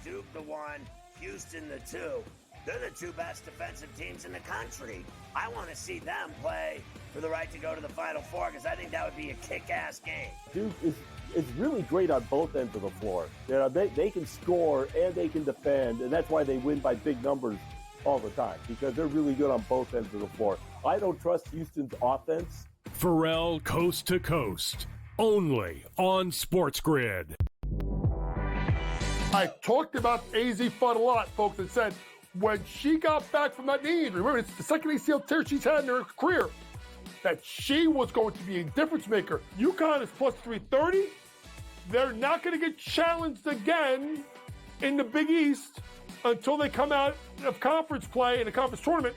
Duke the 1, Houston the 2. They're the two best defensive teams in the country. I want to see them play for the right to go to the Final Four because I think that would be a kick-ass game. Duke is really great on both ends of the floor. You know, they can score and they can defend, and that's why they win by big numbers all the time, because they're really good on both ends of the floor. I don't trust Houston's offense. Pharrell Coast to Coast, only on SportsGrid. I talked about AZ Fudd a lot, folks, and said when she got back from that knee injury, remember, it's the second ACL tear she's had in her career, that she was going to be a difference maker. UConn is plus 330. They're not going to get challenged again in the Big East until they come out of conference play in a conference tournament.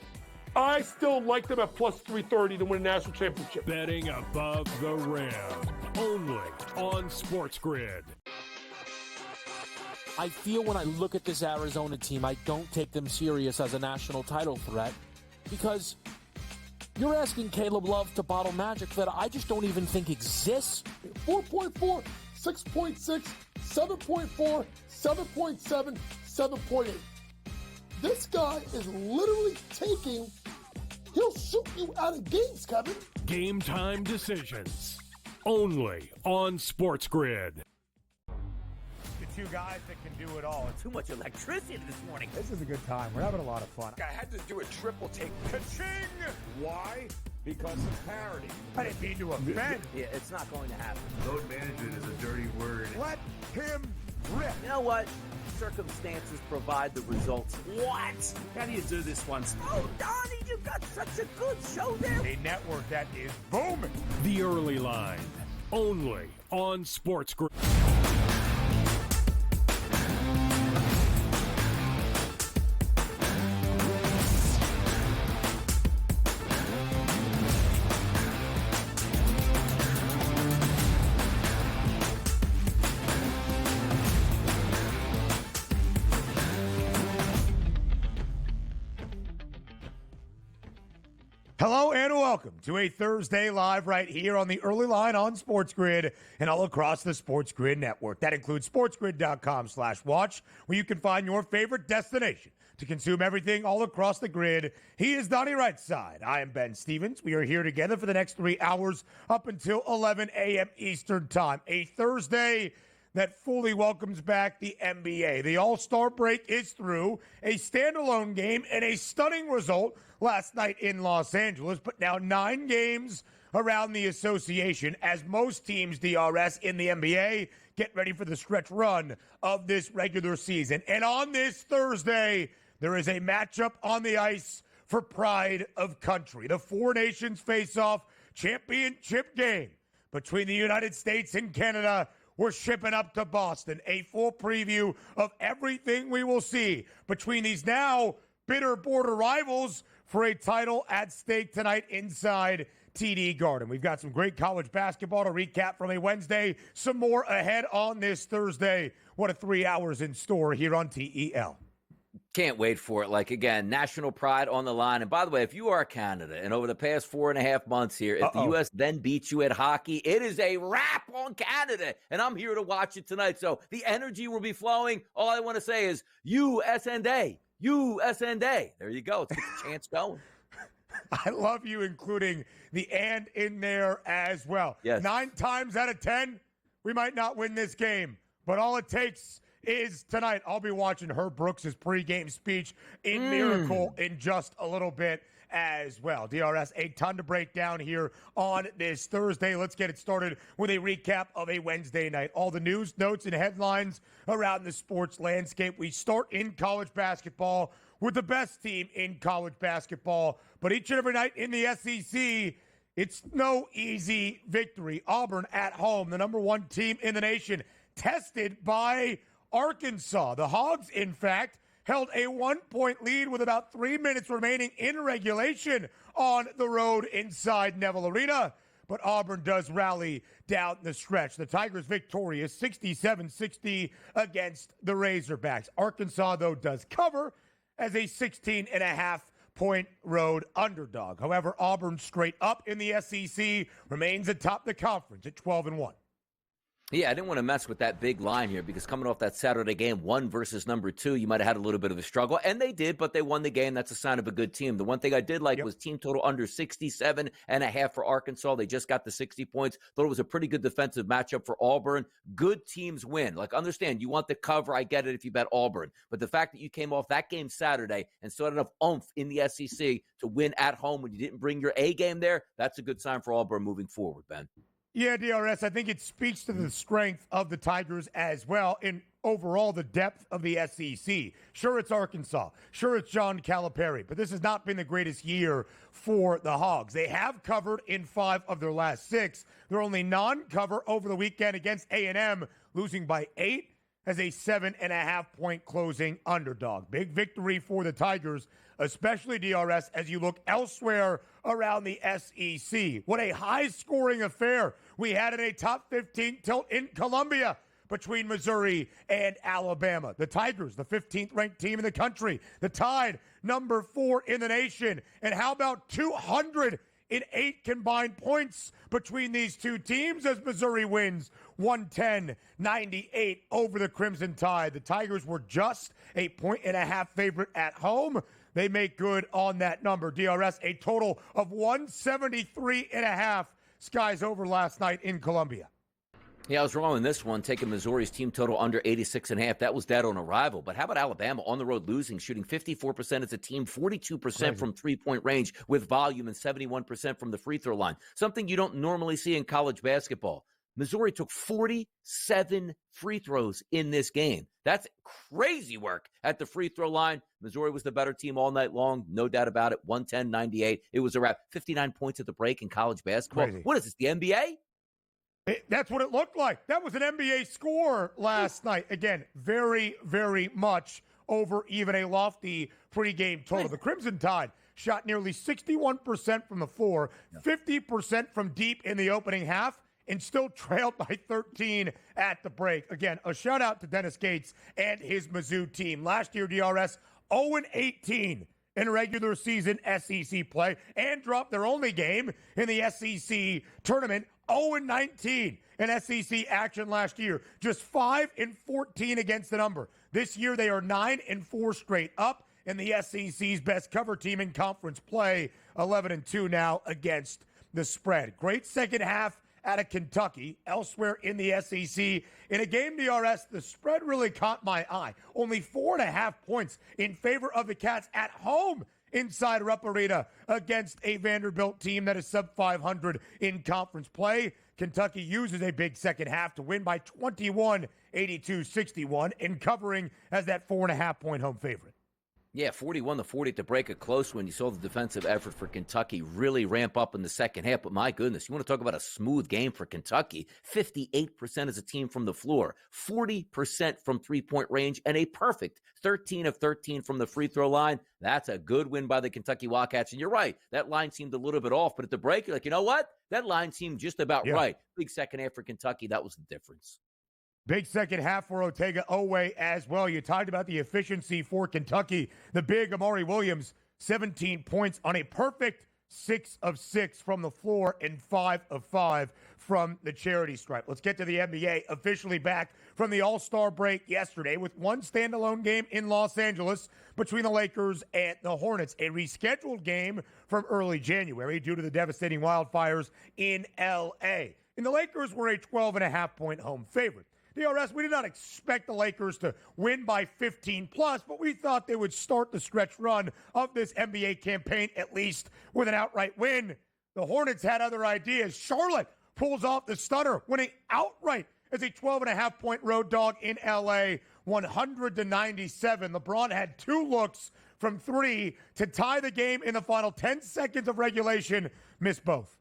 I still like them at plus 330 to win a national championship. Betting above the rim, only on SportsGrid. I feel when I look at this Arizona team, I don't take them serious as a national title threat because you're asking Caleb Love to bottle magic that I just don't even think exists. 4.4, 6.6, 7.4, 7.7, 7.8. This guy is literally he'll shoot you out of games, Kevin. Game time decisions, only on SportsGrid. Two guys that can do it all. Too much electricity this morning. This is a good time. We're having a lot of fun. I had to do a triple take. Ka-ching! Why? Because of parity. I didn't mean to offend. Yeah, it's not going to happen. Load management is a dirty word. Let him rip. You know what? Circumstances provide the results. What? How do you do this once? Oh, Donnie, you got such a good show there. A network that is booming. The Early Line, only on SportsGrid. Hello and welcome to a Thursday Live right here on the Early Line on SportsGrid and all across the SportsGrid network. That includes sportsgrid.com/watch, where you can find your favorite destination to consume everything all across the grid. He is Donnie Rightside. I am Ben Stevens. We are here together for the next 3 hours up until 11 a.m. Eastern Time. A Thursday that fully welcomes back the NBA. The All-Star break is through. A standalone game and a stunning result last night in Los Angeles, but now 9 games around the association as most teams, DRS, in the NBA get ready for the stretch run of this regular season. And on this Thursday, there is a matchup on the ice for pride of country. The Four Nations face-off championship game between the United States and Canada. We're shipping up to Boston. A full preview of everything we will see between these now bitter border rivals for a title at stake tonight inside TD Garden. We've got some great college basketball to recap from a Wednesday. Some more ahead on this Thursday. What a 3 hours in store here on TEL. Can't wait for it. Like, again, national pride on the line. And by the way, if you are Canada and over the past 4.5 months here, if the U.S. then beats you at hockey, it is a wrap on Canada. And I'm here to watch it tonight. So the energy will be flowing. All I want to say is USNA. USNA. There you go. Let's get the chance going. I love you including the and in there as well. Yes. 9 times out of 10, we might not win this game. But all it takes is tonight. I'll be watching Herb Brooks' pregame speech in Miracle in just a little bit as well. DRS, a ton to break down here on this Thursday. Let's get it started with a recap of a Wednesday night. All the news, notes, and headlines around the sports landscape. We start in college basketball with the best team in college basketball. But each and every night in the SEC, it's no easy victory. Auburn at home, the number 1 team in the nation, tested by Arkansas. The Hogs, in fact, held a 1-point lead with about 3 minutes remaining in regulation on the road inside Neville Arena. But Auburn does rally down the stretch. The Tigers victorious 67-60 against the Razorbacks. Arkansas, though, does cover as a 16.5-point road underdog. However, Auburn straight up in the SEC remains atop the conference at 12-1. Yeah, I didn't want to mess with that big line here because coming off that Saturday game, 1 versus number 2, you might have had a little bit of a struggle. And they did, but they won the game. That's a sign of a good team. The one thing I did like was team total under 67.5 for Arkansas. They just got the 60 points. Thought it was a pretty good defensive matchup for Auburn. Good teams win. Like, understand, you want the cover. I get it if you bet Auburn. But the fact that you came off that game Saturday and still had enough oomph in the SEC to win at home when you didn't bring your A game there, that's a good sign for Auburn moving forward, Ben. Yeah, DRS, I think it speaks to the strength of the Tigers as well and overall the depth of the SEC. Sure, it's Arkansas. Sure, it's John Calipari. But this has not been the greatest year for the Hogs. They have covered in 5 of their last 6. They're only non-cover over the weekend against A&M, losing by 8 as a 7.5-point closing underdog. Big victory for the Tigers, especially DRS, as you look elsewhere around the SEC. What a high-scoring affair we had in a top 15 tilt in Columbia between Missouri and Alabama. The Tigers, the 15th ranked team in the country, the Tide, number 4 in the nation. And how about 208 combined points between these two teams as Missouri wins 110-98 over the Crimson Tide. The Tigers were just a 1.5 favorite at home. They make good on that number. DRS, a total of 173.5 skies over last night in Columbia. Yeah, I was wrong on this one, taking Missouri's team total under 86.5. That was dead on arrival. But how about Alabama on the road losing, shooting 54% as a team, 42% from three-point range with volume, and 71% from the free throw line, something you don't normally see in college basketball. Missouri took 47 free throws in this game. That's crazy work at the free throw line. Missouri was the better team all night long, no doubt about it, 110-98. It was a wrap. 59 points at the break in college basketball. Crazy. What is this, the NBA? That's what it looked like. That was an NBA score last night. Again, very, very much over even a lofty pregame total. The Crimson Tide shot nearly 61% from the floor, 50% from deep in the opening half, and still trailed by 13 at the break. Again, a shout out to Dennis Gates and his Mizzou team. Last year, DRS 0-18 in regular season SEC play and dropped their only game in the SEC tournament. 0-19 in SEC action last year. Just 5-14 against the number. This year, they are 9-4 straight up in the SEC's best cover team in conference play. 11-2 now against the spread. Great second half out of Kentucky. Elsewhere in the SEC, in a game, DRS, the spread really caught my eye. Only 4.5 points in favor of the Cats at home inside Rupp Arena against a Vanderbilt team that is sub 500 in conference play. Kentucky uses a big second half to win by 21, 82-61, and covering as that 4.5-point home favorite. Yeah, 41-40 to break a close one. You saw the defensive effort for Kentucky really ramp up in the second half. But my goodness, you want to talk about a smooth game for Kentucky. 58% as a team from the floor, 40% from three-point range, and a perfect 13 of 13 from the free throw line. That's a good win by the Kentucky Wildcats. And you're right, that line seemed a little bit off. But at the break, you're like, you know what? That line seemed just about right. Big second half for Kentucky. That was the difference. Big second half for Otega Oweh as well. You talked about the efficiency for Kentucky. The big Amari Williams, 17 points on a perfect 6 of 6 from the floor and 5 of 5 from the charity stripe. Let's get to the NBA, officially back from the All-Star break yesterday with one standalone game in Los Angeles between the Lakers and the Hornets, a rescheduled game from early January due to the devastating wildfires in L.A. And the Lakers were a 12.5-point home favorite. DRS, we did not expect the Lakers to win by 15 plus, but we thought they would start the stretch run of this NBA campaign at least with an outright win. The Hornets had other ideas. Charlotte pulls off the stunner, winning outright as a 12.5-point road dog in LA, 100-97. LeBron had 2 looks from 3 to tie the game in the final 10 seconds of regulation, missed both.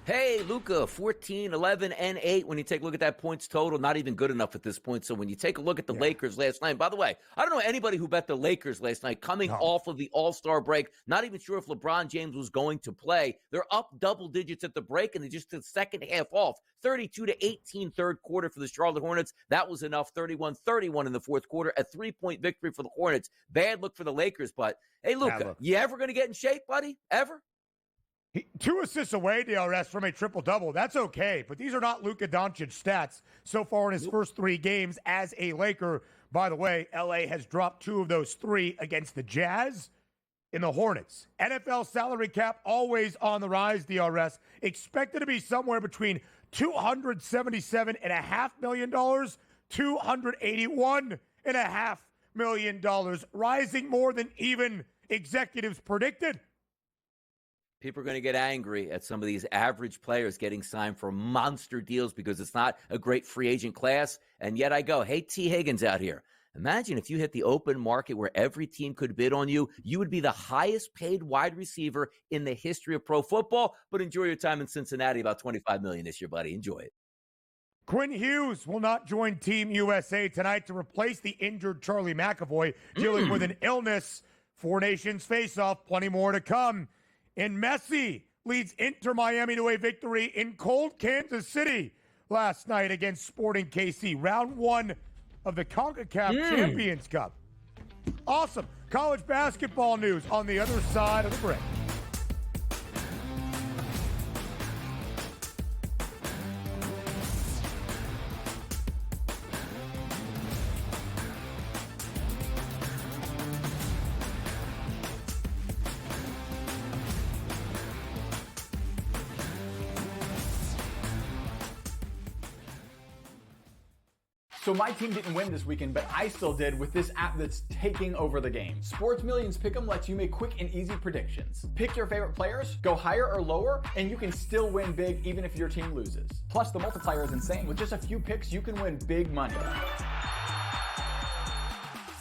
Hey, Luka, 14, 11, and 8. When you take a look at that points total, not even good enough at this point. So when you take a look at the Lakers last night, by the way, I don't know anybody who bet the Lakers last night coming off of the All-Star break. Not even sure if LeBron James was going to play. They're up double digits at the break, and they just took the second half off. 32-18 third quarter for the Charlotte Hornets. That was enough. 31-31 in the fourth quarter. A 3-point victory for the Hornets. Bad look for the Lakers, but hey, Luka, you ever going to get in shape, buddy? Ever? 2 assists away, DRS, from a triple-double. That's okay, but these are not Luka Doncic stats so far in his first 3 games as a Laker. By the way, LA has dropped 2 of those 3 against the Jazz and the Hornets. NFL salary cap always on the rise, DRS. Expected to be somewhere between $277.5 million, $281.5 million, rising more than even executives predicted. People are going to get angry at some of these average players getting signed for monster deals because it's not a great free agent class. And yet I go, hey, T. Higgins out here. Imagine if you hit the open market where every team could bid on you, you would be the highest paid wide receiver in the history of pro football. But enjoy your time in Cincinnati, about $25 million this year, buddy. Enjoy it. Quinn Hughes will not join Team USA tonight to replace the injured Charlie McAvoy, dealing with an illness. 4 nations face-off, plenty more to come. And Messi leads Inter Miami to a victory in cold Kansas City last night against Sporting KC. Round 1 of the CONCACAF Champions Cup. Awesome. College basketball news on the other side of the break. So my team didn't win this weekend, but I still did with this app that's taking over the game. Sports Millions Pick'em lets you make quick and easy predictions. Pick your favorite players, go higher or lower, and you can still win big even if your team loses. Plus, the multiplier is insane. With just a few picks, you can win big money.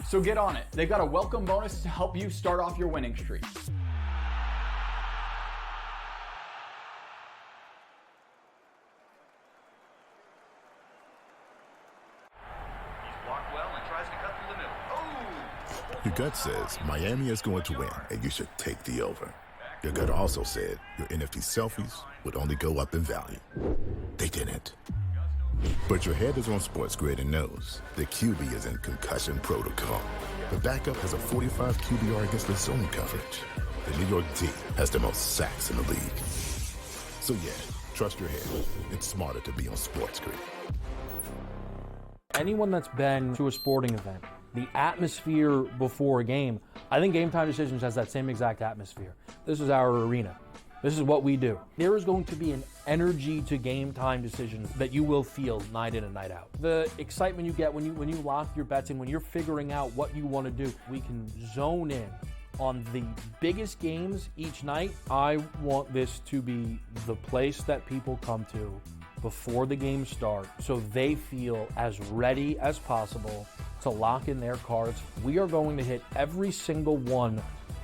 So get on it. They've got a welcome bonus to help you start off your winning streak. Your gut says Miami is going to win, and you should take the over. Your gut also said your NFT selfies would only go up in value. They didn't. But your head is on SportsGrid and knows the QB is in concussion protocol. The backup has a 45 QBR against the zone coverage. The New York D has the most sacks in the league. So yeah, trust your head. It's smarter to be on SportsGrid. Anyone that's been to a sporting event, the atmosphere before a game, I think Game Time Decisions has that same exact atmosphere. This is our arena. This is what we do. There is going to be an energy to Game Time Decisions that you will feel night in and night out. The excitement you get when you lock your bets in, when you're figuring out what you want to do, we can zone in on the biggest games each night. I want this to be the place that people come to before the games start so they feel as ready as possible to lock in their cards. We are going to hit every single one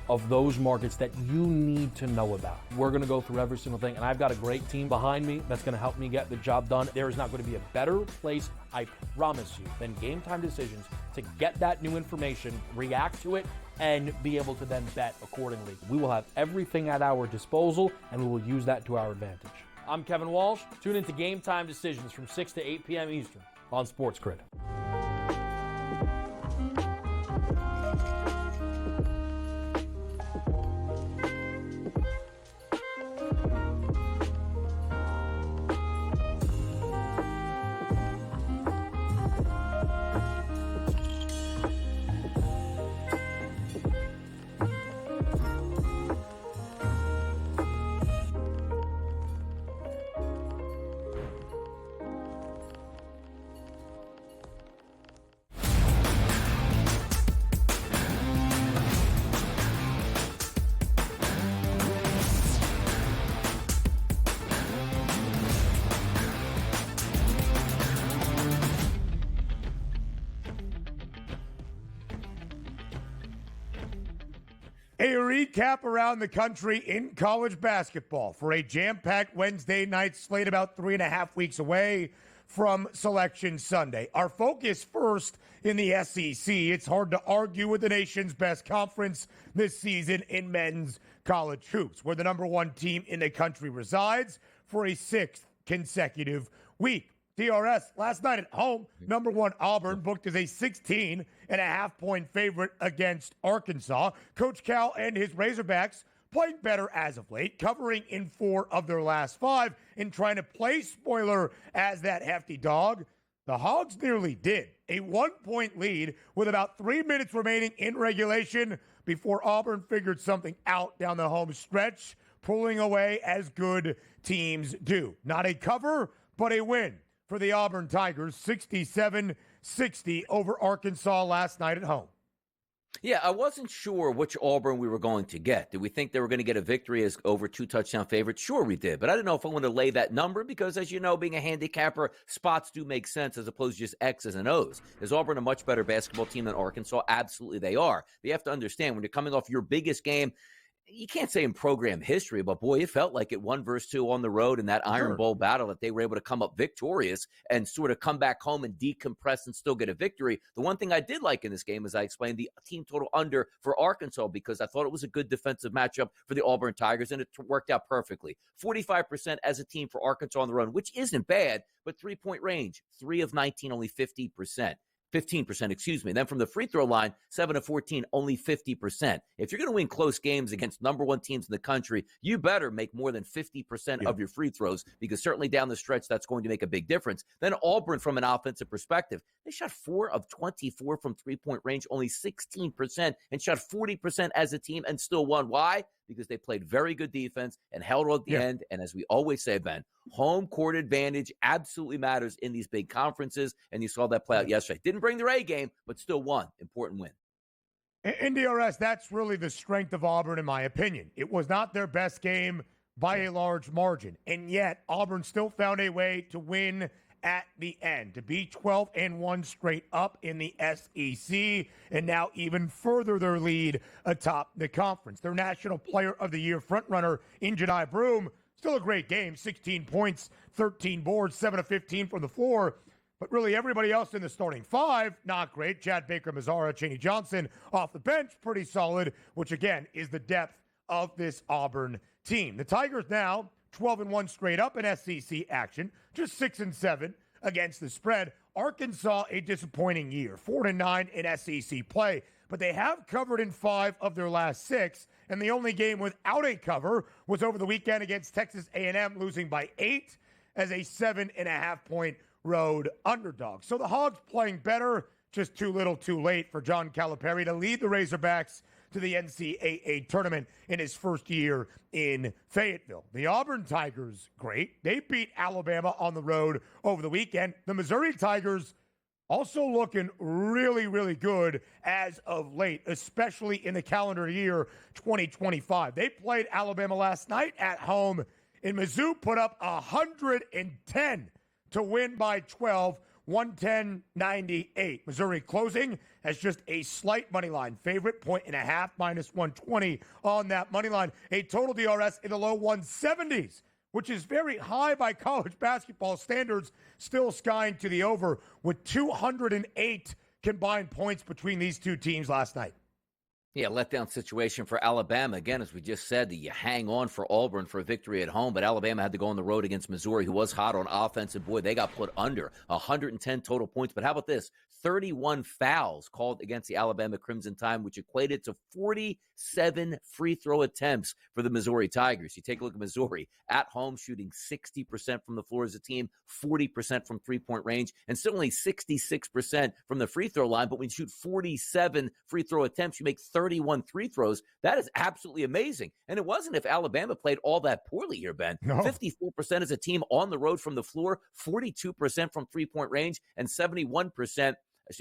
of those markets that you need to know about. We're going to go through every single thing, and I've got a great team behind me that's going to help me get the job done. There is not going to be a better place, I promise you, than Game Time Decisions to get that new information, react to it, and be able to then bet accordingly. We will have everything at our disposal, and we will use that to our advantage. I'm Kevin Walsh. Tune into Game Time Decisions from 6 to 8 p.m. Eastern on SportsGrid. A recap around the country in college basketball for a jam-packed Wednesday night slate about 3.5 weeks away from Selection Sunday. Our focus first in the SEC. It's hard to argue with the nation's best conference this season in men's college hoops, where the number 1 team in the country resides for a 6th consecutive week. DRS last night at home, number 1 Auburn booked as a 16.5-point favorite against Arkansas. Coach Cal and his Razorbacks playing better as of late, covering in 4 of their last 5, and trying to play spoiler as that hefty dog. The Hogs nearly did. A 1-point lead with about 3 minutes remaining in regulation before Auburn figured something out down the home stretch, pulling away as good teams do. Not a cover, but a win for the Auburn Tigers, 67-60 over Arkansas last night at home. Yeah, I wasn't sure which Auburn we were going to get. Did we think they were going to get a victory as over 2-touchdown favorite? Sure, we did. But I didn't know if I wanted to lay that number because, as you know, being a handicapper, spots do make sense as opposed to just X's and O's. Is Auburn a much better basketball team than Arkansas? Absolutely they are. But you have to understand, when you're coming off your biggest game, you can't say in program history, but boy, it felt like it 1-2 on the road in that Iron Bowl battle that they were able to come up victorious and sort of come back home and decompress and still get a victory. The one thing I did like in this game, as I explained, the team total under for Arkansas, because I thought it was a good defensive matchup for the Auburn Tigers, and it worked out perfectly. 45% as a team for Arkansas on the run, which isn't bad, but 3-point range, 3 of 19, only 15%. 15%, excuse me. Then from the free throw line, 7 of 14, only 50%. If you're going to win close games against number 1 teams in the country, you better make more than 50% of your free throws, because certainly down the stretch, that's going to make a big difference. Then Auburn, from an offensive perspective, they shot 4 of 24 from 3-point range, only 16%, and shot 40% as a team and still won. Why? Because they played very good defense and held at the end. And as we always say, Ben, home court advantage absolutely matters in these big conferences, and you saw that play out yesterday. Didn't bring their A game, but still won. Important win. In DRS, that's really the strength of Auburn, in my opinion. It was not their best game by a large margin, and yet Auburn still found a way to win at the end, to be 12-1 straight up in the SEC, and now even further their lead atop the conference. Their National Player of the Year frontrunner in Jedi Broom, still a great game, 16 points, 13 boards, 7 of 15 from the floor. But really everybody else in the starting 5, not great. Chad Baker, Mazzara, Cheney Johnson off the bench, pretty solid, which again is the depth of this Auburn team. The Tigers now 12-1 straight up in SEC action, just 6-7 against the spread. Arkansas, a disappointing year, 4-9 in SEC play, but they have covered in 5 of their last 6, and the only game without a cover was over the weekend against Texas A&M, losing by 8 as a 7.5-point road underdog. So the Hogs playing better, just too little too late for John Calipari to lead the Razorbacks to the NCAA tournament in his first year in Fayetteville. The Auburn Tigers, great. They beat Alabama on the road over the weekend. The Missouri Tigers also looking really, really good as of late, especially in the calendar year 2025. They played Alabama last night at home, and Mizzou put up 110 to win by 12, 110-98. Missouri closing as just a slight money line favorite, 1.5, minus 120 on that money line. A total DRS in the low 170s, which is very high by college basketball standards, still skying to the over with 208 combined points between these two teams last night. Yeah, letdown situation for Alabama. Again, as we just said, you hang on for Auburn for a victory at home, but Alabama had to go on the road against Missouri, who was hot on offense, and boy, they got put under 110 total points. But how about this? 31 fouls called against the Alabama Crimson Tide, which equated to 47 free throw attempts for the Missouri Tigers. You take a look at Missouri at home, shooting 60% from the floor as a team, 40% from three-point range, and still only 66% from the free throw line. But when you shoot 47 free throw attempts, you make 31 free throws. That is absolutely amazing. And it wasn't if Alabama played all that poorly here, Ben. No. 54% as a team on the road from the floor, 42% from three-point range, and 71%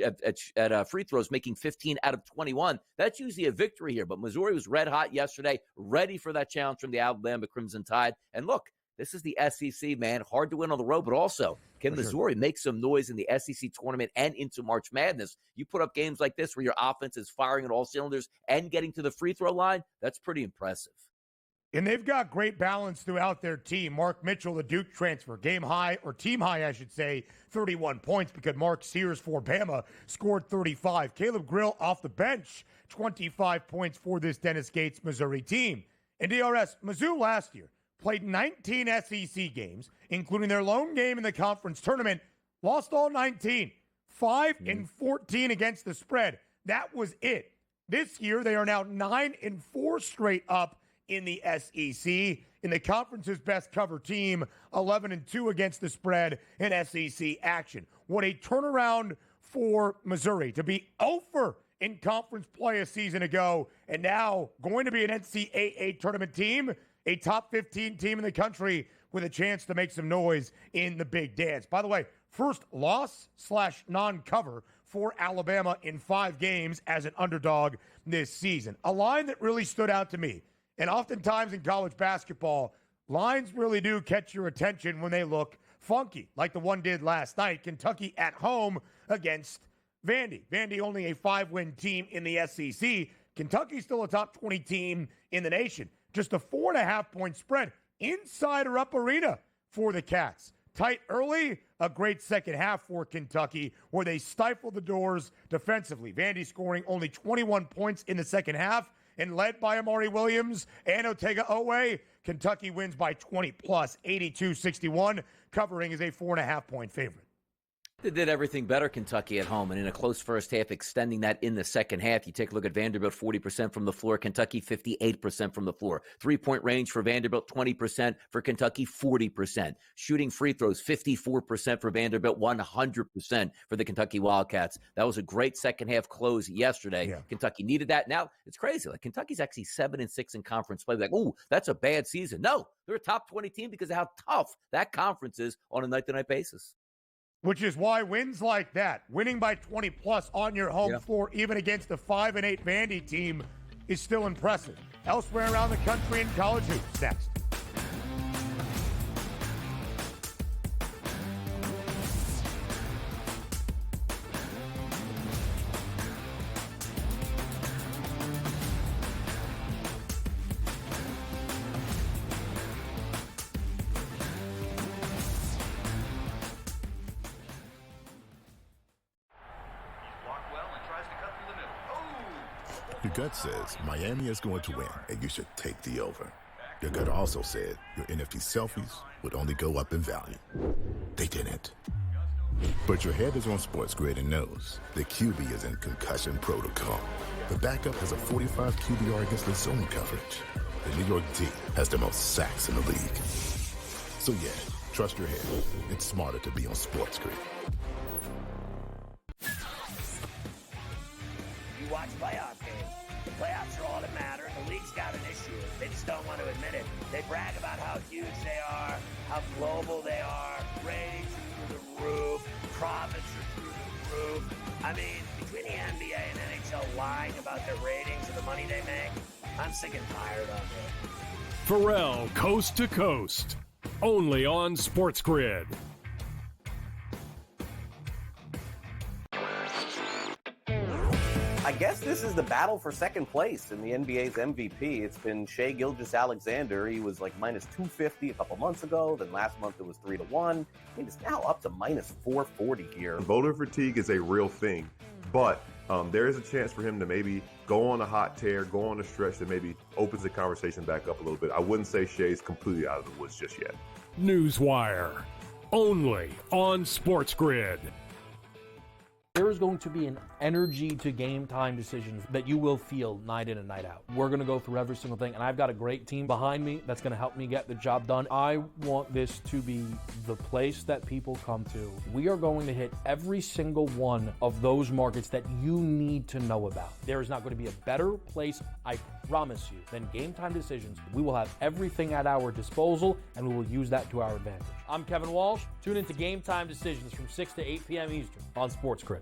at free throws, making 15 out of 21. That's usually a victory here. But Missouri was red hot yesterday, ready for that challenge from the Alabama Crimson Tide. And look, this is the SEC, man. Hard to win on the road, but also, can Missouri make some noise in the SEC tournament and into March Madness? You put up games like this where your offense is firing at all cylinders and getting to the free throw line, that's pretty impressive. And they've got great balance throughout their team. Mark Mitchell, the Duke transfer, game high, or team high, I should say, 31 points because Mark Sears for Bama scored 35. Caleb Grill off the bench, 25 points for this Dennis Gates Missouri team. And DRS, Mizzou last year played 19 SEC games, including their lone game in the conference tournament, lost all 19, 5-14 against the spread. That was it. This year, they are now 9-4 straight up in the SEC. In the conference's best cover team, 11-2 against the spread in SEC action. What a turnaround for Missouri to be over in conference play a season ago, and now going to be an NCAA tournament team, a top 15 team in the country with a chance to make some noise in the big dance. By the way, first loss/non-cover for Alabama in 5 games as an underdog this season. A line that really stood out to me, and oftentimes in college basketball, lines really do catch your attention when they look funky, like the one did last night. Kentucky at home against Vandy. Vandy only a 5-win team in the SEC. Kentucky's still a top 20 team in the nation. Just a 4.5-point spread inside or up arena for the Cats. Tight early, a great second half for Kentucky where they stifled the doors defensively. Vandy scoring only 21 points in the second half, and led by Amari Williams and Otega-Owe, Kentucky wins by 20 plus, 82-61. Covering is a 4.5-point favorite. They did everything better, Kentucky at home, and in a close first half, extending that in the second half. You take a look at Vanderbilt, 40% from the floor. Kentucky, 58% from the floor. 3-point range for Vanderbilt, 20%. For Kentucky, 40%. Shooting free throws, 54% for Vanderbilt, 100% for the Kentucky Wildcats. That was a great second half close yesterday. Yeah. Kentucky needed that. Now, it's crazy. Like, Kentucky's actually 7-6 in conference play. Like, ooh, that's a bad season. No, they're a top 20 team because of how tough that conference is on a night-to-night basis. Which is why wins like that, winning by 20 plus on your home floor, even against a 5-8 Vandy team, is still impressive. Elsewhere around the country in college hoops, next. Your gut says Miami is going to win, and you should take the over. Your gut also said your NFT selfies would only go up in value. They didn't. But your head is on SportsGrid and knows the QB is in concussion protocol. The backup has a 45 QBR against the zone coverage. The New York D has the most sacks in the league. So yeah, trust your head. It's smarter to be on SportsGrid. You watch playoff games. The playoffs are all that matter. The league's got an issue. They just don't want to admit it. They brag about how huge they are, how global they are. Ratings are through the roof. Profits are through the roof. I mean, between the NBA and NHL lying about their ratings and the money they make, I'm sick and tired of it. Pharrell, Coast to Coast, only on SportsGrid. I guess this is the battle for second place in the NBA's MVP. It's been Shai Gilgeous-Alexander. He was like minus 250 a couple months ago. Then last month it was 3-1. I mean, it's now up to minus 440 here. Voter fatigue is a real thing, but there is a chance for him to maybe go on a hot tear, go on a stretch that maybe opens the conversation back up a little bit. I wouldn't say Shai's completely out of the woods just yet. Newswire, only on SportsGrid. There is going to be an energy to game time decisions that you will feel night in and night out. We're going to go through every single thing, and I've got a great team behind me that's going to help me get the job done. I want this to be the place that people come to. We are going to hit every single one of those markets that you need to know about. There is not going to be a better place, I promise you, than Game Time Decisions. We will have everything at our disposal, and we will use that to our advantage. I'm Kevin Walsh. Tune into Game Time Decisions from 6 to 8 p.m. Eastern on SportsGrid.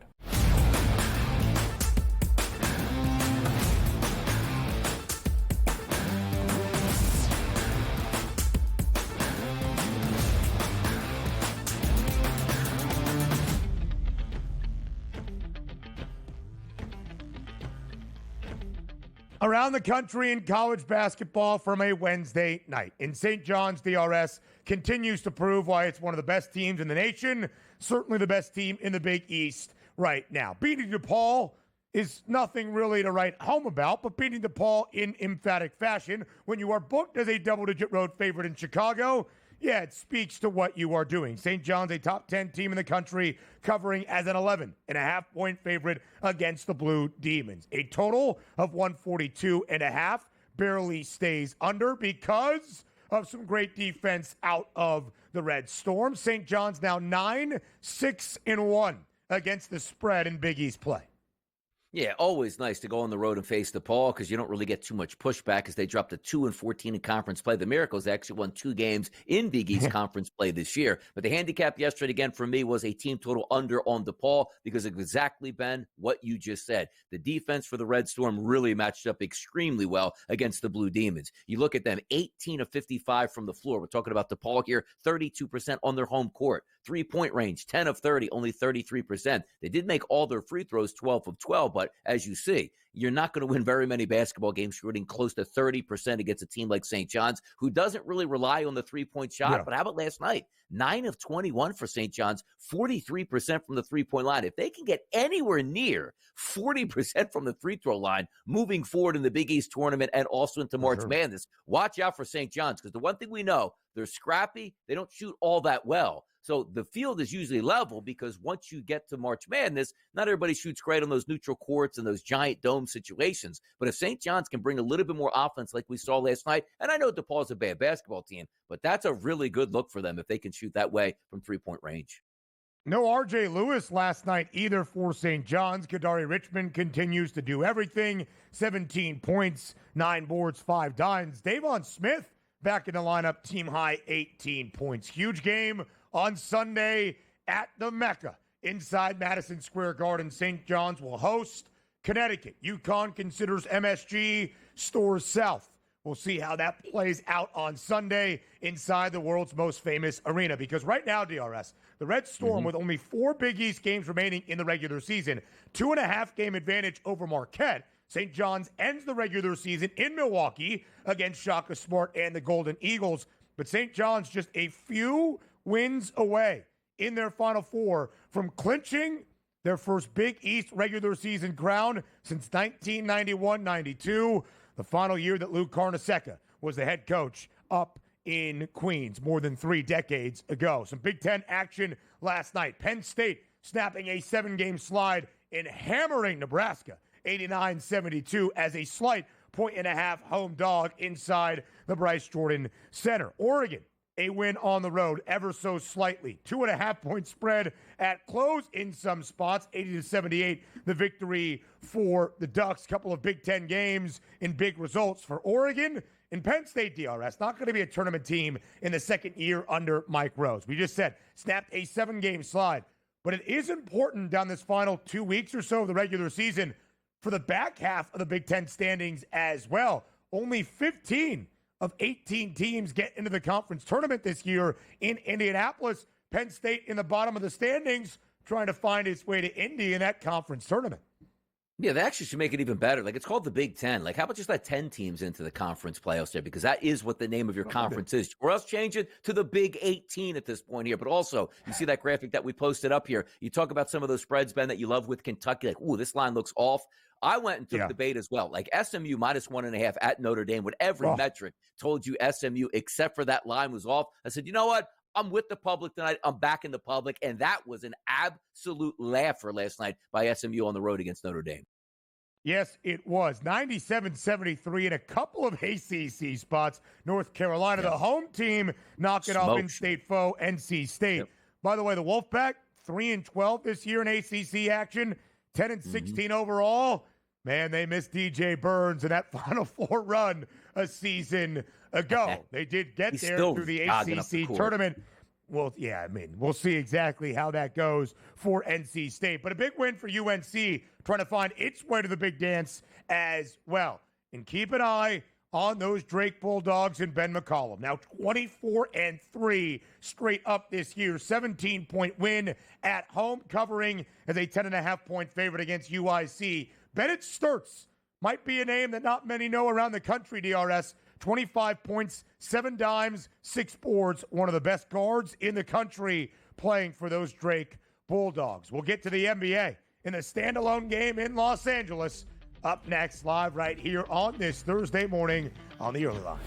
Around the country in college basketball from a Wednesday night. In St. John's, DRS continues to prove why it's one of the best teams in the nation, certainly the best team in the Big East right now. Beating DePaul is nothing really to write home about, but beating DePaul in emphatic fashion when you are booked as a double-digit road favorite in Chicago, yeah, it speaks to what you are doing. St. John's, a top 10 team in the country, covering as an 11.5-point favorite against the Blue Demons. A total of 142.5. barely stays under because of some great defense out of the Red Storm. St. John's now 9-6-1 against the spread in Big East play. Yeah, always nice to go on the road and face DePaul because you don't really get too much pushback as they dropped to 2-14 in conference play. The Miracles actually won 2 games in Big East conference play this year. But the handicap yesterday, again, for me, was a team total under on DePaul because of exactly, Ben, what you just said. The defense for the Red Storm really matched up extremely well against the Blue Demons. You look at them, 18 of 55 from the floor. We're talking about DePaul here, 32% on their home court. 3-point range, 10 of 30, only 33%. They did make all their free throws, 12 of 12, but as you see, you're not going to win very many basketball games shooting close to 30% against a team like St. John's, who doesn't really rely on the three-point shot. Yeah. But how about last night? 9 of 21 for St. John's, 43% from the three-point line. If they can get anywhere near 40% from the free throw line moving forward in the Big East tournament and also into March Madness, watch out for St. John's because the one thing we know, they're scrappy. They don't shoot all that well. So the field is usually level because once you get to March Madness, not everybody shoots great on those neutral courts and those giant dome situations. But if St. John's can bring a little bit more offense like we saw last night, and I know DePaul's a bad basketball team, but that's a really good look for them if they can shoot that way from three-point range. No R.J. Lewis last night either for St. John's. Kadari Richmond continues to do everything. 17 points, 9 boards, 5 dimes. Davon Smith back in the lineup, team high 18 points. Huge game on Sunday at the Mecca inside Madison Square Garden. St. John's will host Connecticut. UConn considers MSG Stores South. We'll see how that plays out on Sunday inside the world's most famous arena. Because right now, DRS, the Red Storm, with only 4 Big East games remaining in the regular season, 2.5-game advantage over Marquette. St. John's ends the regular season in Milwaukee against Shaka Smart and the Golden Eagles. But St. John's just a few wins away in their Final Four from clinching their first Big East regular season crown since 1991-92, the final year that Lou Carnesecca was the head coach up in Queens more than 3 decades ago. Some Big Ten action last night. Penn State snapping a 7-game slide and hammering Nebraska 89-72 as a slight 1.5 home dog inside the Bryce Jordan Center. Oregon, a win on the road ever so slightly. 2.5-point spread at close in some spots. 80-78, the victory for the Ducks. Couple of Big Ten games in big results for Oregon. And Penn State, DRS, not going to be a tournament team in the second year under Mike Rose. We just said, snapped a 7-game slide. But it is important down this final 2 weeks or so of the regular season for the back half of the Big Ten standings as well. Only 15 of 18 teams get into the conference tournament this year in Indianapolis. Penn State in the bottom of the standings trying to find its way to Indy in that conference tournament. Yeah, they actually should make it even better. Like, it's called the Big Ten. Like, how about just let 10 teams into the conference playoffs there? Because that is what the name of your conference is. Or else change it to the Big 18 at this point here. But also, you see that graphic that we posted up here. You talk about some of those spreads, Ben, that you love with Kentucky. Like, ooh, this line looks off. I went and took the bait as well. Like, SMU minus 1.5 at Notre Dame with every metric told you SMU, except for that line was off. I said, you know what? I'm with the public tonight. I'm back in the public. And that was an absolute laugher last night by SMU on the road against Notre Dame. Yes, it was. 97-73 in a couple of ACC spots. North Carolina, the home team, knocking off in-state foe NC State. By the way, the Wolfpack, 3-12 this year in ACC action, 10-16 overall. Man, they missed DJ Burns in that Final Four run a season ago. They did get there through the ACC tournament. Well, yeah, I mean, we'll see exactly how that goes for NC State. But a big win for UNC, trying to find its way to the big dance as well. And keep an eye on those Drake Bulldogs and Ben McCollum. Now 24-3 straight up this year. 17-point win at home, covering as a 10.5-point favorite against UIC. Bennett Sturtz might be a name that not many know around the country, DRS. 25 points, 7 dimes, 6 boards. One of the best guards in the country playing for those Drake Bulldogs. We'll get to the NBA in a standalone game in Los Angeles. Up next, live right here on this Thursday morning on the Early Line.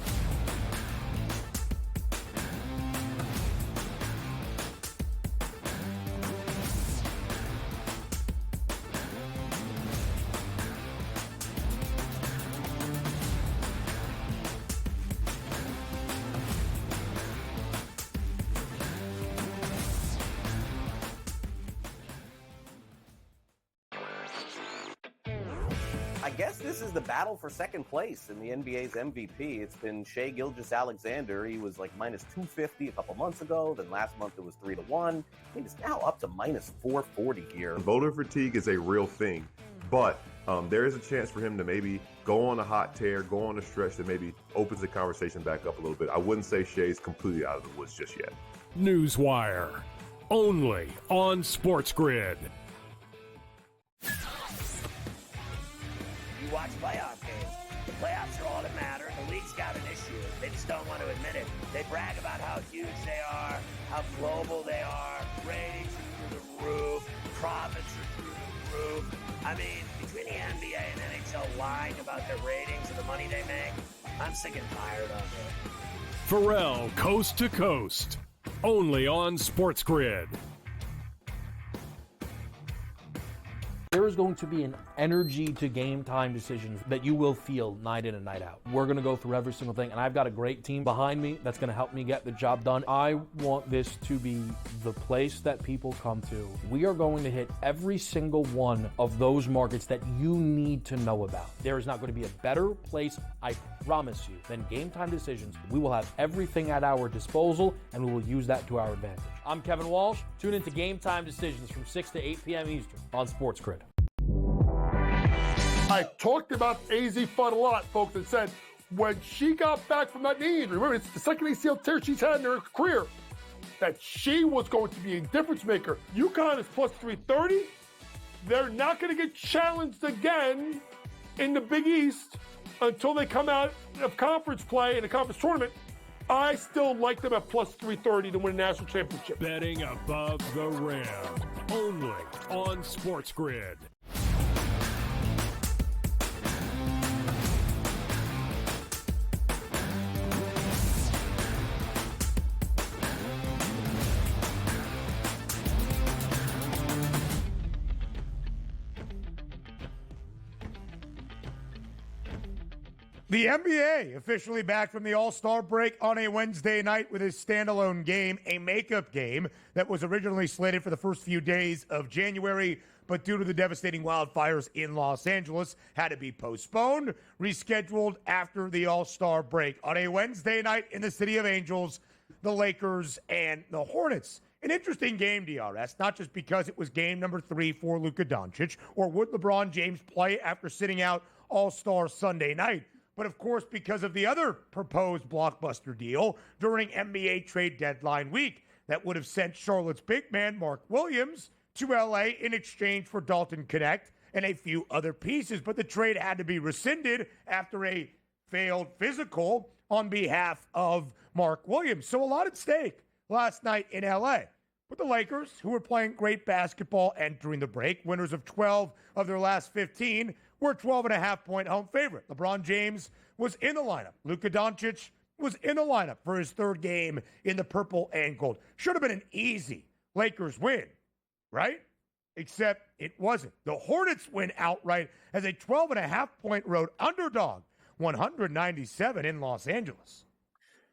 I guess this is the battle for second place in the NBA's MVP. It's been Shai Gilgeous-Alexander. He was like minus 250 a couple months ago. Then last month it was 3-1. He's now up to minus 440 here. Voter fatigue is a real thing, but there is a chance for him to maybe go on a hot tear, go on a stretch that maybe opens the conversation back up a little bit. I wouldn't say Shai's completely out of the woods just yet. Newswire, only on SportsGrid. You watch playoff games. The playoffs are all that matter, and the league's got an issue. They just don't want to admit it. They brag about how huge they are, how global they are, ratings are through the roof, profits are through the roof. I mean, between the NBA and NHL lying about their ratings and the money they make, I'm sick and tired of it. Pharrell, Coast to Coast, only on SportsGrid. There is going to be an energy to game time decisions that you will feel night in and night out. We're going to go through every single thing, and I've got a great team behind me that's going to help me get the job done. I want this to be the place that people come to. We are going to hit every single one of those markets that you need to know about. There is not going to be a better place, I promise you, than Game Time Decisions. We will have everything at our disposal, and we will use that to our advantage. I'm Kevin Walsh. Tune into Game Time Decisions from 6 to 8 p.m. Eastern on SportsGrid. I talked about AZ Fun a lot, folks, and said when she got back from that knee injury, remember, it's the second ACL tear she's had in her career, that she was going to be a difference maker. UConn is plus 330. They're not going to get challenged again in the Big East until they come out of conference play in a conference tournament. I still like them at plus 330 to win a national championship. Betting above the rim, only on SportsGrid. The NBA officially back from the All-Star break on a Wednesday night with a standalone game, a makeup game that was originally slated for the first few days of January, but due to the devastating wildfires in Los Angeles, had to be postponed, rescheduled after the All-Star break. On a Wednesday night in the City of Angels, the Lakers and the Hornets. An interesting game, DRS, not just because it was game number 3 for Luka Doncic, or would LeBron James play after sitting out All-Star Sunday night, but of course because of the other proposed blockbuster deal during NBA trade deadline week that would have sent Charlotte's big man Mark Williams to LA in exchange for Dalton Knecht and a few other pieces. But the trade had to be rescinded after a failed physical on behalf of Mark Williams. So a lot at stake last night in LA. But the Lakers, who were playing great basketball entering the break, winners of 12 of their last 15, were a 12.5-point home favorite. LeBron James was in the lineup. Luka Doncic was in the lineup for his third game in the purple and gold. Should have been an easy Lakers win, right? Except it wasn't. The Hornets win outright as a 12.5-point road underdog, 197 in Los Angeles.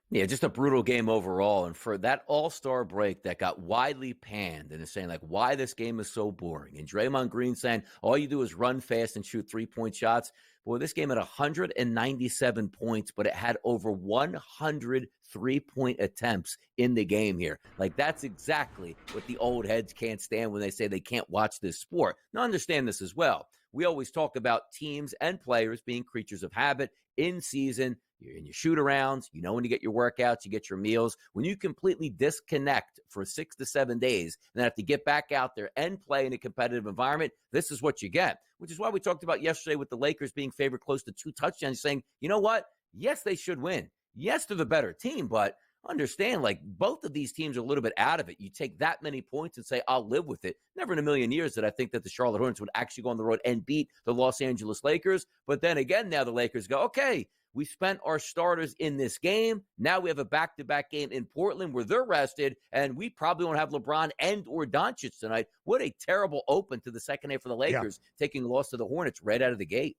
Yeah, just a brutal game overall. And for that all-star break that got widely panned and is saying, like, why this game is so boring. And Draymond Green saying, all you do is run fast and shoot three-point shots. Boy, this game had 197 points, but it had over 100 three-point attempts in the game here. Like, that's exactly what the old heads can't stand when they say they can't watch this sport. Now, understand this as well. We always talk about teams and players being creatures of habit in season. You're in your shoot-arounds. You know when you get your workouts, you get your meals. When you completely disconnect for 6 to 7 days and then have to get back out there and play in a competitive environment, this is what you get, which is why we talked about yesterday with the Lakers being favored close to 2 touchdowns, saying, you know what? Yes, they should win. Yes, they're the better team, but understand, like, both of these teams are a little bit out of it. You take that many points and say, I'll live with it. Never in a million years did I think that the Charlotte Hornets would actually go on the road and beat the Los Angeles Lakers. But then again, now the Lakers go, okay, we spent our starters in this game. Now we have a back-to-back game in Portland where they're rested, and we probably won't have LeBron and or Doncic tonight. What a terrible open to the second half for the Lakers, taking a loss to the Hornets right out of the gate.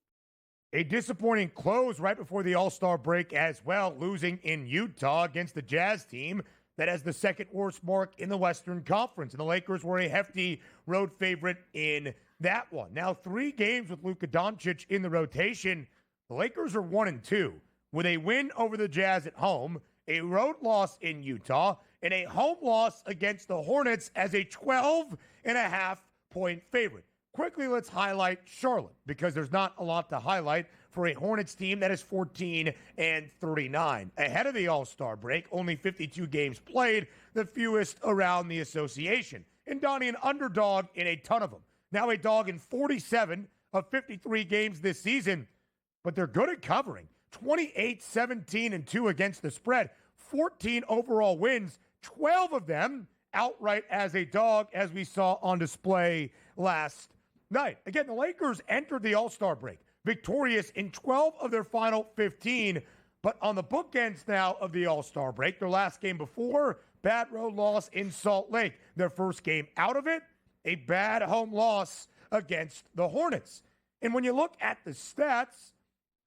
A disappointing close right before the All-Star break as well, losing in Utah against the Jazz team that has the second worst mark in the Western Conference. And the Lakers were a hefty road favorite in that one. Now, 3 games with Luka Doncic in the rotation. The Lakers are 1-2 with a win over the Jazz at home, a road loss in Utah, and a home loss against the Hornets as a 12.5-point favorite. Quickly, let's highlight Charlotte because there's not a lot to highlight for a Hornets team that is 14-39. Ahead of the All-Star break, only 52 games played, the fewest around the association. And Donnie, an underdog in a ton of them. Now a dog in 47 of 53 games this season, but they're good at covering. 28-17-2 against the spread, 14 overall wins, 12 of them outright as a dog, as we saw on display last night. Again, the Lakers entered the All-Star break victorious in 12 of their final 15, but on the bookends now of the All-Star break, their last game before, bad road loss in Salt Lake. Their first game out of it, a bad home loss against the Hornets. And when you look at the stats,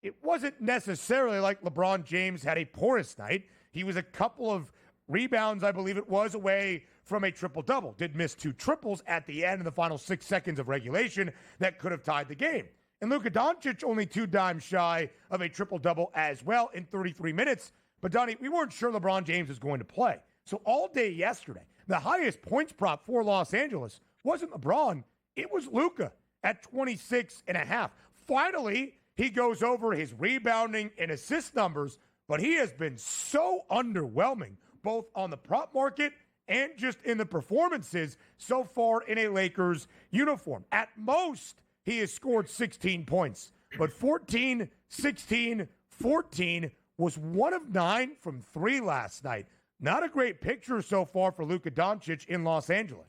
it wasn't necessarily like LeBron James had a porous night. He was a couple of rebounds, I believe it was, away from a triple-double. Did miss 2 triples at the end in the final 6 seconds of regulation that could have tied the game. And Luka Doncic only 2 dimes shy of a triple-double as well in 33 minutes. But, Donnie, we weren't sure LeBron James was going to play. So all day yesterday, the highest points prop for Los Angeles wasn't LeBron. It was Luka at 26.5. Finally, he goes over his rebounding and assist numbers, but he has been so underwhelming, both on the prop market and just in the performances so far in a Lakers uniform. At most, he has scored 16 points, but 14, 16, 14 was 1 of 9 from 3 last night. Not a great picture so far for Luka Doncic in Los Angeles.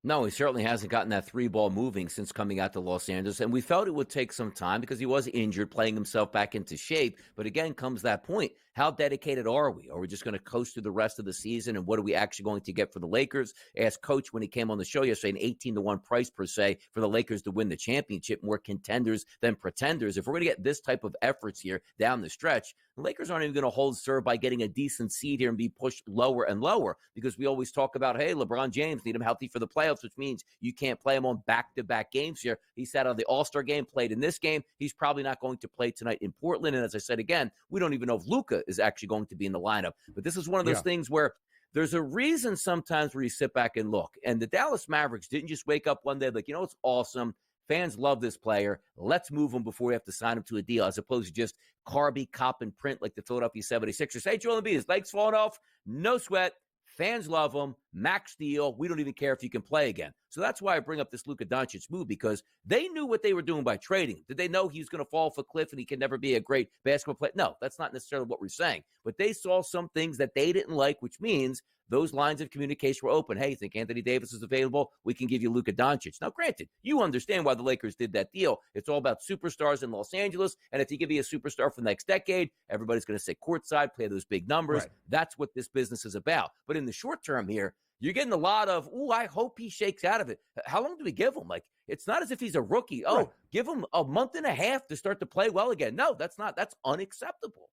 No, he certainly hasn't gotten that 3-ball moving since coming out to Los Angeles, and we felt it would take some time because he was injured, playing himself back into shape. But again, comes that point. How dedicated are we? Are we just going to coast through the rest of the season, and what are we actually going to get for the Lakers? Asked Coach when he came on the show yesterday, an 18-1 price per se for the Lakers to win the championship, more contenders than pretenders. If we're going to get this type of efforts here down the stretch, the Lakers aren't even going to hold serve by getting a decent seed here and be pushed lower and lower, because we always talk about, hey, LeBron James, need him healthy for the playoffs, which means you can't play him on back-to-back games here. He sat on the All-Star game, played in this game. He's probably not going to play tonight in Portland. And as I said again, we don't even know if Luka is actually going to be in the lineup. But this is one of those things where there's a reason sometimes where you sit back and look. And the Dallas Mavericks didn't just wake up one day like, it's awesome. Fans love this player. Let's move him before we have to sign him to a deal, as opposed to just Carby, cop, and print like the Philadelphia 76ers. Hey, Joel Embiid, his legs falling off. No sweat. Fans love him. Max deal. We don't even care if he can play again. So that's why I bring up this Luka Doncic move, because they knew what they were doing by trading him. Did they know he was going to fall off a cliff and he can never be a great basketball player? No, that's not necessarily what we're saying. But they saw some things that they didn't like, which means those lines of communication were open. Hey, think Anthony Davis is available? We can give you Luka Doncic. Now, granted, you understand why the Lakers did that deal. It's all about superstars in Los Angeles, and if you can be a superstar for the next decade, everybody's going to sit courtside, play those big numbers. Right. That's what this business is about. But in the short term here, you're getting a lot of, I hope he shakes out of it. How long do we give him? Like, it's not as if he's a rookie. Oh, give him a month and a half to start to play well again. No, that's unacceptable.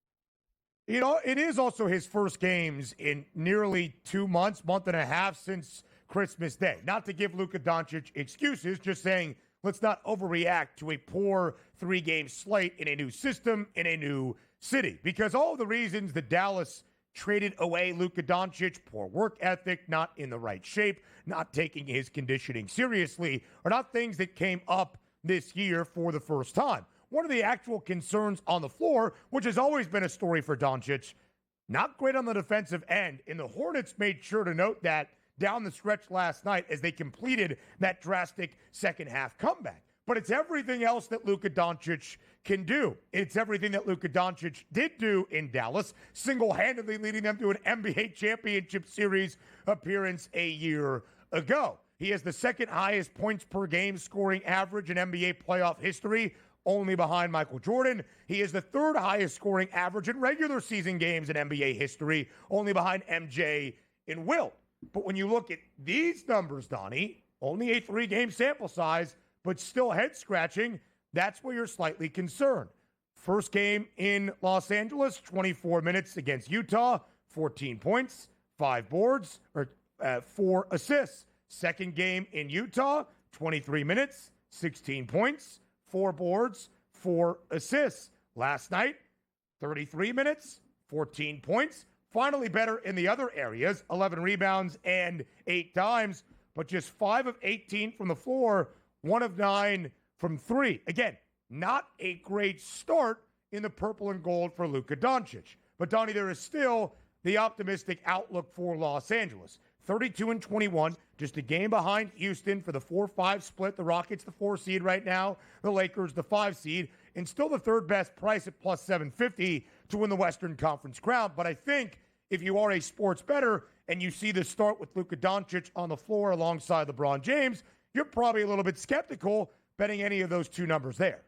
It is also his first games in nearly 2 months, month and a half since Christmas Day. Not to give Luka Doncic excuses, just saying let's not overreact to a poor 3-game slate in a new system, in a new city. Because all the reasons that Dallas traded away Luka Doncic, poor work ethic, not in the right shape, not taking his conditioning seriously, are not things that came up this year for the first time. One of the actual concerns on the floor, which has always been a story for Doncic, not great on the defensive end, and the Hornets made sure to note that down the stretch last night as they completed that drastic second-half comeback. But it's everything else that Luka Doncic can do. It's everything that Luka Doncic did do in Dallas, single-handedly leading them to an NBA championship series appearance a year ago. He has the second highest points per game scoring average in NBA playoff history, only behind Michael Jordan. He is the third highest scoring average in regular season games in NBA history, only behind MJ and Wilt. But when you look at these numbers, Donnie, only a 3-game sample size, but still head-scratching, that's where you're slightly concerned. First game in Los Angeles, 24 minutes against Utah, 14 points, 5 boards, or 4 assists. Second game in Utah, 23 minutes, 16 points, 4 boards, 4 assists. Last night, 33 minutes, 14 points. Finally better in the other areas, 11 rebounds and 8 dimes, but just 5 of 18 from the floor, 1 of 9 from 3. Again, not a great start in the purple and gold for Luka Doncic. But, Donnie, there is still the optimistic outlook for Los Angeles. 32-21, just a game behind Houston for the 4-5 split. The Rockets, the 4 seed right now. The Lakers, the 5 seed. And still the third best price at plus 750 to win the Western Conference crown. But I think if you are a sports bettor and you see the start with Luka Doncic on the floor alongside LeBron James, you're probably a little bit skeptical betting any of those two numbers there.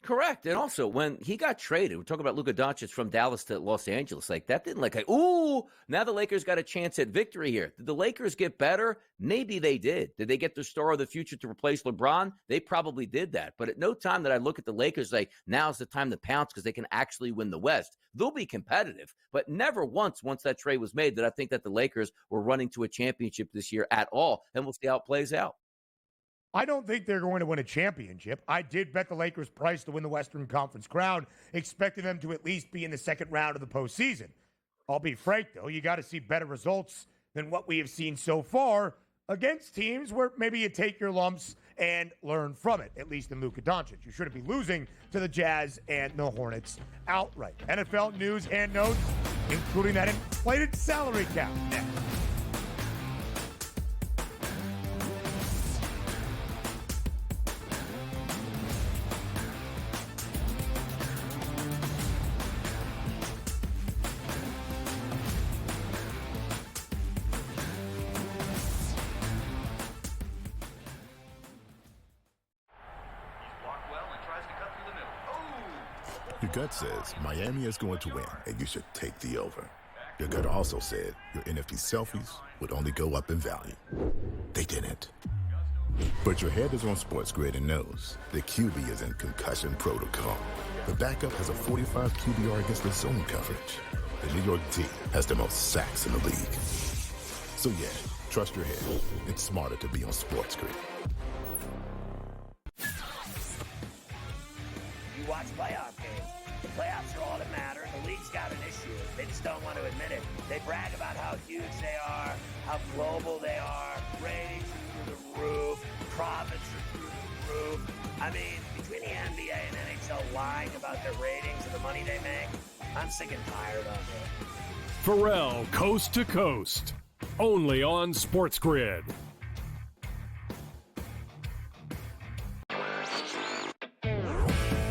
Correct. And also, when he got traded, we're talking about Luka Doncic from Dallas to Los Angeles. Like, that didn't ooh, now the Lakers got a chance at victory here. Did the Lakers get better? Maybe they did. Did they get the star of the future to replace LeBron? They probably did that. But at no time did I look at the Lakers like, now's the time to pounce because they can actually win the West. They'll be competitive. But never once that trade was made, did I think that the Lakers were running to a championship this year at all. And we'll see how it plays out. I don't think they're going to win a championship. I did bet the Lakers price to win the Western Conference crown, expecting them to at least be in the second round of the postseason. I'll be frank, though, you got to see better results than what we have seen so far against teams where maybe you take your lumps and learn from it, at least in Luka Doncic. You shouldn't be losing to the Jazz and the Hornets outright. NFL news and notes, including that inflated salary cap. Next. Your gut says Miami is going to win, and you should take the over. Your gut also said your NFT selfies would only go up in value. They didn't. But your head is on SportsGrid and knows the QB is in concussion protocol. The backup has a 45 QBR against the zone coverage. The New York team has the most sacks in the league. So yeah, trust your head. It's smarter to be on SportsGrid. You watch playoff games. The playoffs are all that matter, and the league's got an issue. They just don't want to admit it. They brag about how huge they are, how global they are, ratings are through the roof, profits are through the roof. I mean, between the NBA and NHL lying about their ratings and the money they make, I'm sick and tired of it. Pharrell, Coast to Coast, only on SportsGrid.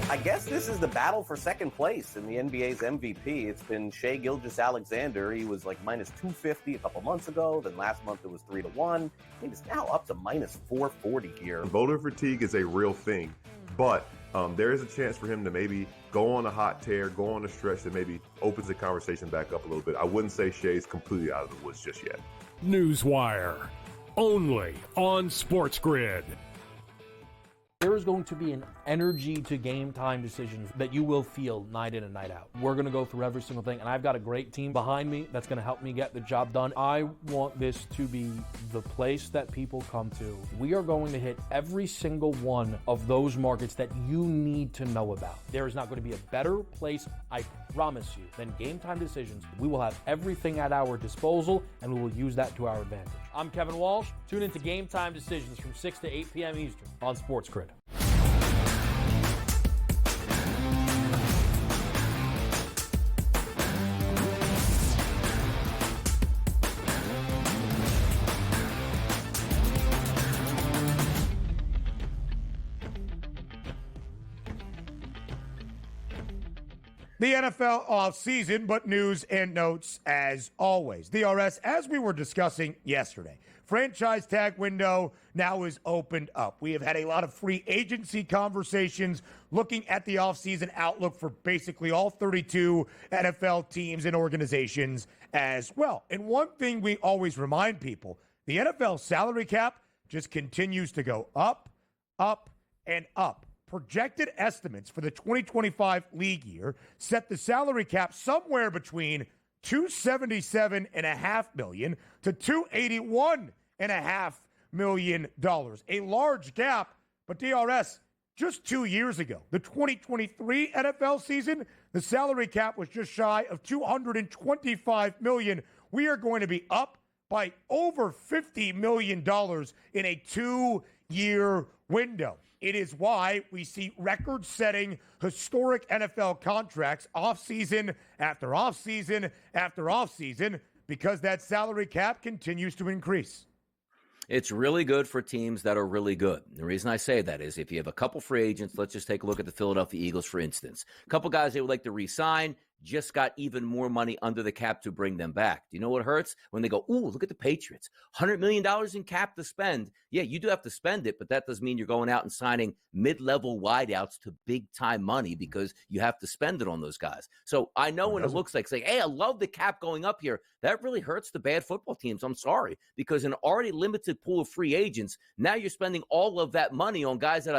I guess this is the battle for second place in the NBA's MVP. It's been Shai Gilgeous-Alexander. He was like minus 250 a couple months ago. Then last month it was 3-1. I think it's now up to minus 440 here. Voter fatigue is a real thing, but there is a chance for him to maybe go on a hot tear, go on a stretch that maybe opens the conversation back up a little bit. I wouldn't say Shai's completely out of the woods just yet. Newswire, only on SportsGrid. There is going to be an energy to game time decisions that you will feel night in and night out. We're going to go through every single thing, and I've got a great team behind me that's going to help me get the job done. I want this to be the place that people come to. We are going to hit every single one of those markets that you need to know about. There is not going to be a better place, I promise you, than Game Time Decisions. We will have everything at our disposal, and we will use that to our advantage. I'm Kevin Walsh. Tune into Game Time Decisions from 6 to 8 p.m. Eastern on SportsGrid. The NFL offseason, but news and notes as always. DRS, as we were discussing yesterday, franchise tag window now is opened up. We have had a lot of free agency conversations looking at the offseason outlook for basically all 32 NFL teams and organizations as well. And one thing we always remind people, the NFL salary cap just continues to go up, up, and up. Projected estimates for the 2025 league year set the salary cap somewhere between $277.5 million to $281.5 million. A large gap But DRS, just 2 years ago, the 2023 NFL season, the salary cap was just shy of $225 million. We are going to be up by over $50 million in a 2-year window. It is why we see record-setting, historic NFL contracts offseason after offseason after offseason because that salary cap continues to increase. It's really good for teams that are really good. The reason I say that is if you have a couple free agents, let's just take a look at the Philadelphia Eagles, for instance. A couple guys they would like to re-sign, just got even more money under the cap to bring them back. Do you know what hurts? When they go, ooh, look at the Patriots, $100 million in cap to spend. Yeah, you do have to spend it, but that doesn't mean you're going out and signing mid-level wideouts to big-time money because you have to spend it on those guys. So I know when it looks like, say, hey, I love the cap going up here, that really hurts the bad football teams. I'm sorry, because an already limited pool of free agents, now you're spending all of that money on guys that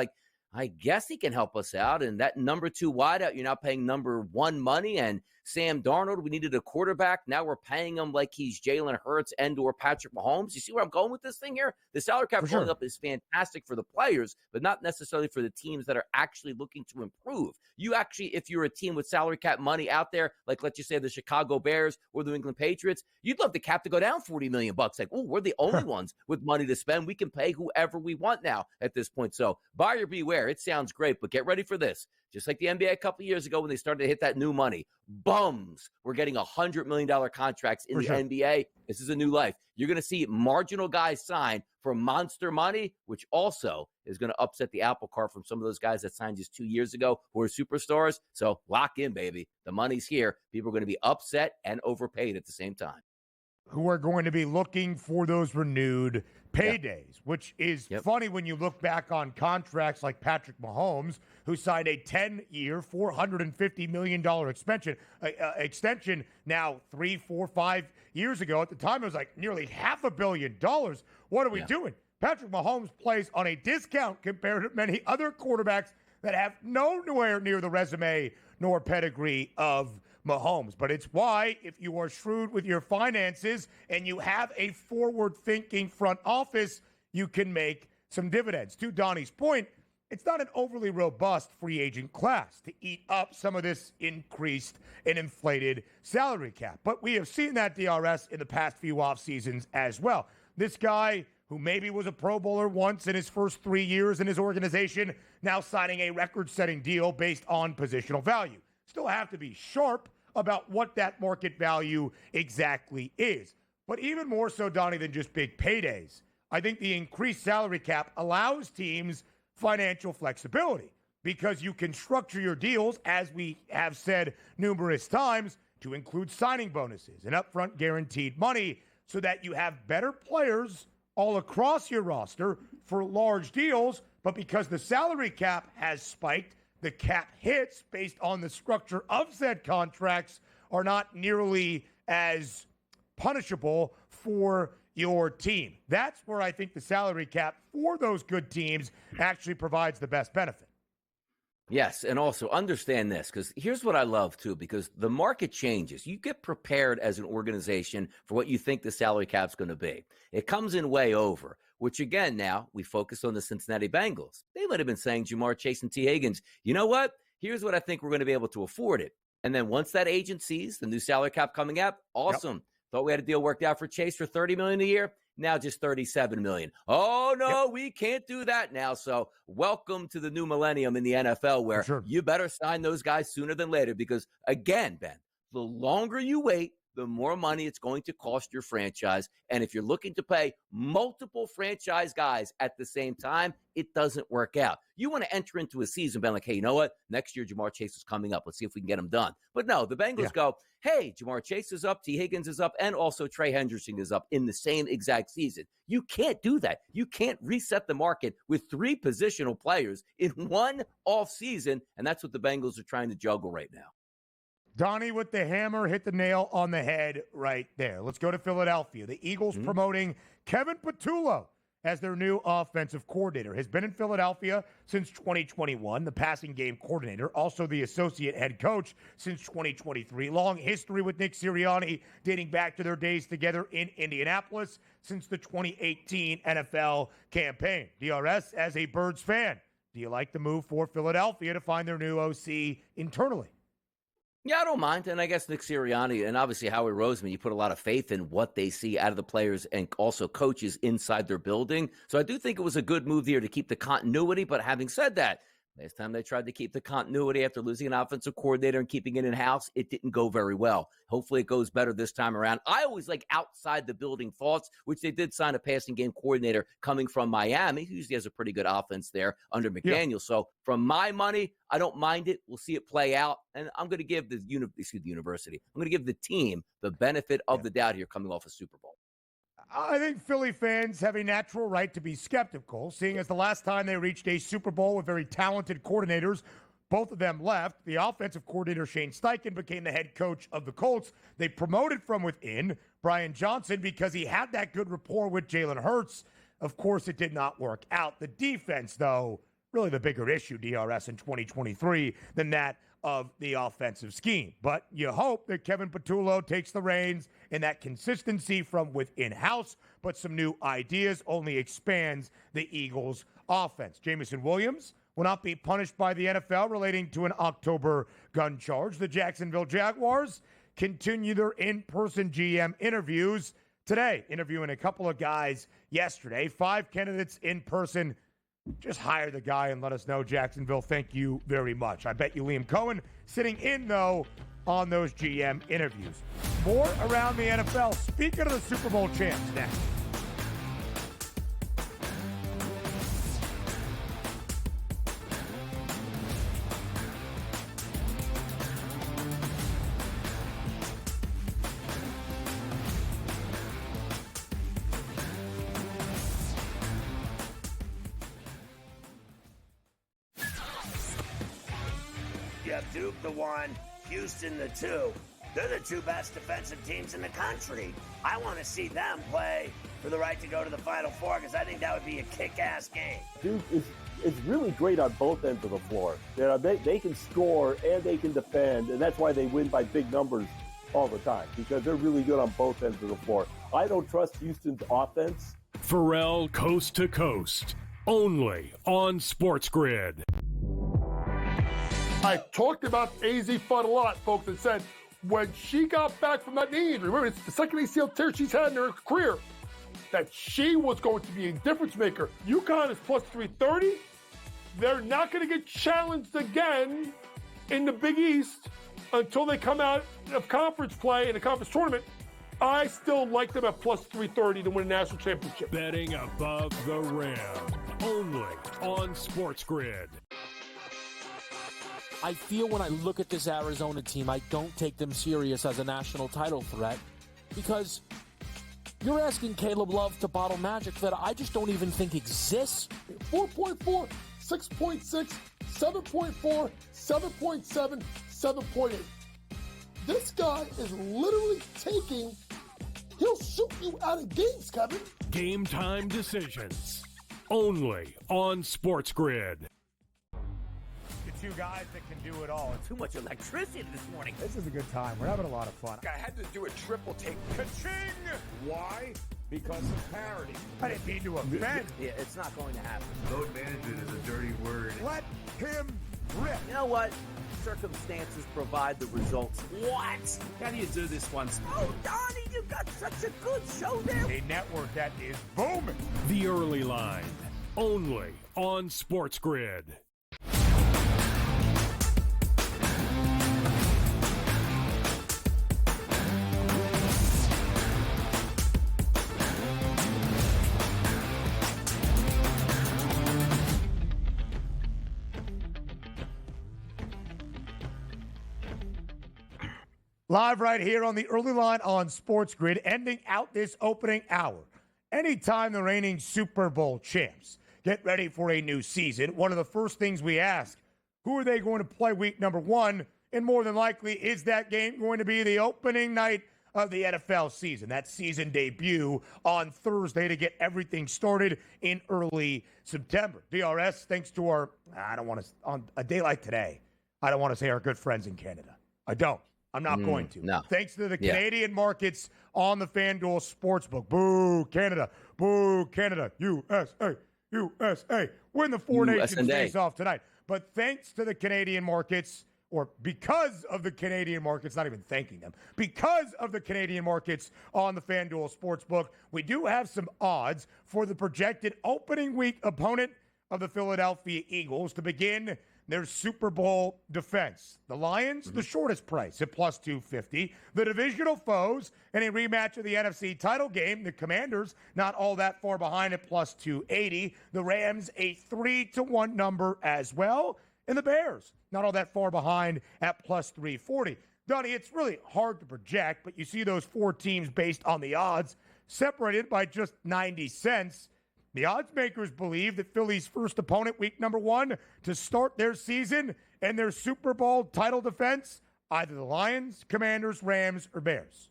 I guess he can help us out. And that number 2 wideout, you're now paying number 1 money. And Sam Darnold, we needed a quarterback. Now we're paying him like he's Jalen Hurts and or Patrick Mahomes. You see where I'm going with this thing here? The salary cap going up is fantastic for the players, but not necessarily for the teams that are actually looking to improve. You actually, if you're a team with salary cap money out there, like let's just say the Chicago Bears or the New England Patriots, you'd love the cap to go down $40 million. Like, oh, we're the only ones with money to spend. We can pay whoever we want now at this point. So buyer beware. It sounds great, but get ready for this. Just like the NBA a couple of years ago when they started to hit that new money, bums were getting $100 million contracts in the NBA. This is a new life. You're going to see marginal guys sign for monster money, which also is going to upset the apple cart from some of those guys that signed just 2 years ago who are superstars. So lock in, baby. The money's here. People are going to be upset and overpaid at the same time. Who are going to be looking for those renewed paydays, which is funny when you look back on contracts like Patrick Mahomes, who signed a 10-year, $450 million extension now 3, 4, 5 years ago. At the time, it was like nearly $500 million. What are we doing? Patrick Mahomes plays on a discount compared to many other quarterbacks that have nowhere near the resume nor pedigree of Mahomes. But it's why, if you are shrewd with your finances and you have a forward-thinking front office, you can make some dividends. To Donnie's point, it's not an overly robust free agent class to eat up some of this increased and inflated salary cap. But we have seen that, DRS, in the past few off seasons as well. This guy who maybe was a Pro Bowler once in his first 3 years in his organization, now signing a record-setting deal based on positional value. Still have to be sharp about what that market value exactly is. But even more so, Donnie, than just big paydays, I think the increased salary cap allows teams financial flexibility because you can structure your deals, as we have said numerous times, to include signing bonuses and upfront guaranteed money so that you have better players all across your roster for large deals. But because the salary cap has spiked, the cap hits based on the structure of said contracts are not nearly as punishable for your team. That's where I think the salary cap for those good teams actually provides the best benefit. Yes, and also understand this, because here's what I love, too, because the market changes. You get prepared as an organization for what you think the salary cap's going to be. It comes in way over, which, again, now we focus on the Cincinnati Bengals. They might have been saying, Jamar Chase and T. Higgins, you know what? Here's what I think we're going to be able to afford it. And then once that agent sees the new salary cap coming up, awesome. Thought we had a deal worked out for Chase for $30 million a year. Now just $37 million. Oh, no, we can't do that now. So welcome to the new millennium in the NFL where you better sign those guys sooner than later because, again, Ben, the longer you wait, the more money it's going to cost your franchise. And if you're looking to pay multiple franchise guys at the same time, it doesn't work out. You want to enter into a season being like, hey, you know what? Next year, Jamar Chase is coming up. Let's see if we can get him done. But no, the Bengals go, hey, Jamar Chase is up, T. Higgins is up, and also Trey Hendrickson is up in the same exact season. You can't do that. You can't reset the market with 3 positional players in one offseason, and that's what the Bengals are trying to juggle right now. Donnie with the hammer hit the nail on the head right there. Let's go to Philadelphia. The Eagles promoting Kevin Patullo as their new offensive coordinator. Has been in Philadelphia since 2021, the passing game coordinator, also the associate head coach since 2023. Long history with Nick Sirianni dating back to their days together in Indianapolis since the 2018 NFL campaign. DRS, as a Birds fan, do you like the move for Philadelphia to find their new OC internally? Yeah, I don't mind. And I guess Nick Sirianni and obviously Howie Roseman, you put a lot of faith in what they see out of the players and also coaches inside their building. So I do think it was a good move there to keep the continuity. But having said that, last time they tried to keep the continuity after losing an offensive coordinator and keeping it in-house, it didn't go very well. Hopefully it goes better this time around. I always like outside the building thoughts, which they did sign a passing game coordinator coming from Miami, who usually has a pretty good offense there under McDaniel. Yeah. So from my money, I don't mind it. We'll see it play out. And I'm going to give the university, I'm going to give the team the benefit of the doubt here coming off a Super Bowl. I think Philly fans have a natural right to be skeptical, seeing as the last time they reached a Super Bowl with very talented coordinators, both of them left. The offensive coordinator, Shane Steichen, became the head coach of the Colts. They promoted from within Brian Johnson because he had that good rapport with Jalen Hurts. Of course, it did not work out. The defense, though, really the bigger issue, DRS, in 2023 than that of the offensive scheme. But you hope that Kevin Patullo takes the reins and that consistency from within house, but some new ideas only expands the Eagles' offense. Jameson Williams will not be punished by the NFL relating to an October gun charge. The Jacksonville Jaguars continue their in-person GM interviews today, interviewing a couple of guys yesterday. 5 candidates in person. Just hire the guy and let us know, Jacksonville. Thank you very much. I bet you Liam Cohen sitting in, though, on those GM interviews. More around the NFL. Speaking of the Super Bowl champs next. Duke the 1, Houston the 2. They're the 2 best defensive teams in the country. I want to see them play for the right to go to the Final Four because I think that would be a kick-ass game. Duke is really great on both ends of the floor. They can score and they can defend, and that's why they win by big numbers all the time, because they're really good on both ends of the floor. I don't trust Houston's offense. Pharrell Coast to Coast, only on SportsGrid. I talked about AZ Fun a lot, folks, and said when she got back from that knee injury, remember, it's the second ACL tear she's had in her career, that she was going to be a difference maker. UConn is plus 330. They're not going to get challenged again in the Big East until they come out of conference play in the conference tournament. I still like them at plus 330 to win a national championship. Betting above the rim, only on SportsGrid. I feel when I look at this Arizona team, I don't take them serious as a national title threat because you're asking Caleb Love to bottle magic that I just don't even think exists. 4.4, 6.6, 7.4, 7.7, 7.8. This guy is literally he'll shoot you out of games, Kevin. Game time decisions, only on SportsGrid. 2 guys that can do it all. Too much electricity this morning. This is a good time. We're having a lot of fun. I had to do a triple take. Ka-ching! Why? Because of parity. I didn't mean to offend. Yeah, it's not going to happen. Load management is a dirty word. Let him rip. You know what? Circumstances provide the results. What? How do you do this once? Oh, Donnie, you got such a good show there. A network that is booming. The Early Line, only on SportsGrid. Live right here on the Early Line on SportsGrid, ending out this opening hour. Anytime the reigning Super Bowl champs get ready for a new season, one of the first things we ask, who are they going to play week number 1? And more than likely, is that game going to be the opening night of the NFL season. That season debut on Thursday to get everything started in early September. DRS, thanks to our, on a day like today, I don't want to say our good friends in Canada. I don't. I'm not going to. No. Thanks to the Canadian markets on the FanDuel Sportsbook. Boo, Canada. Boo, Canada. USA. USA. Win the Four Nations face-off tonight. But thanks to the Canadian markets, or because of the Canadian markets, not even thanking them, because of the Canadian markets on the FanDuel Sportsbook, we do have some odds for the projected opening week opponent of the Philadelphia Eagles to begin their Super Bowl defense. The Lions, the shortest price at plus 250. The divisional foes in a rematch of the NFC title game. The Commanders, not all that far behind at plus 280. The Rams, a 3-1 number as well. And the Bears, not all that far behind at plus 340. Donnie, it's really hard to project, but you see those four teams based on the odds separated by just 90 cents. The odds makers believe that Philly's first opponent, week number 1, to start their season and their Super Bowl title defense, either the Lions, Commanders, Rams, or Bears.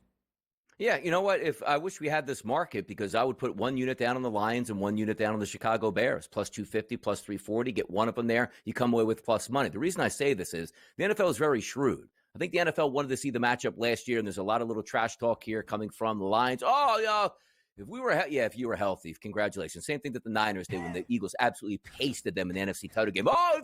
Yeah, you know what? I wish we had this market, because I would put one unit down on the Lions and one unit down on the Chicago Bears, plus 250, plus 340. Get one of them there, you come away with plus money. The reason I say this is the NFL is very shrewd. I think the NFL wanted to see the matchup last year, and there's a lot of little trash talk here coming from the Lions. Oh, yeah. If you were healthy, congratulations. Same thing that the Niners did when the Eagles absolutely pasted them in the NFC title game. Oh,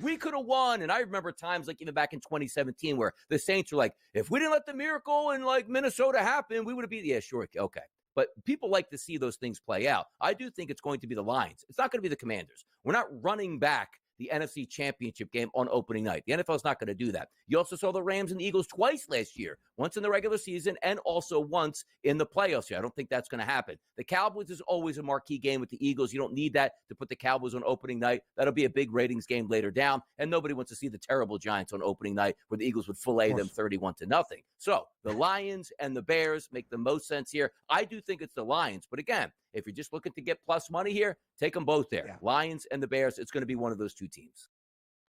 we could have won. And I remember times like even back in 2017 where the Saints were like, if we didn't let the miracle in like Minnesota happen, we would have beat. Yeah, sure. Okay. But people like to see those things play out. I do think it's going to be the Lions. It's not going to be the Commanders. We're not running back the NFC Championship game on opening night. The NFL is not going to do that. You also saw the Rams and the Eagles twice last year, once in the regular season and also once in the playoffs here. I don't think that's going to happen. The Cowboys is always a marquee game with the Eagles. You don't need that to put the Cowboys on opening night. That'll be a big ratings game later down, and nobody wants to see the terrible Giants on opening night where the Eagles would fillet them 31-0. So the Lions and the Bears make the most sense here. I do think it's the Lions, but again, if you're just looking to get plus money here, take them both there. Yeah. Lions and the Bears, it's going to be one of those two teams.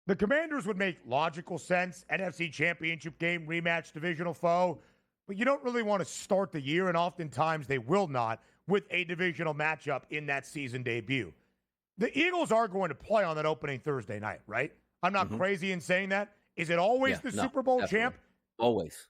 The Commanders would make logical sense. NFC Championship game, rematch, divisional foe. But you don't really want to start the year, and oftentimes they will not, with a divisional matchup in that season debut. The Eagles are going to play on that opening Thursday night, right? I'm not crazy in saying that. Is it always Super Bowl champ? Always.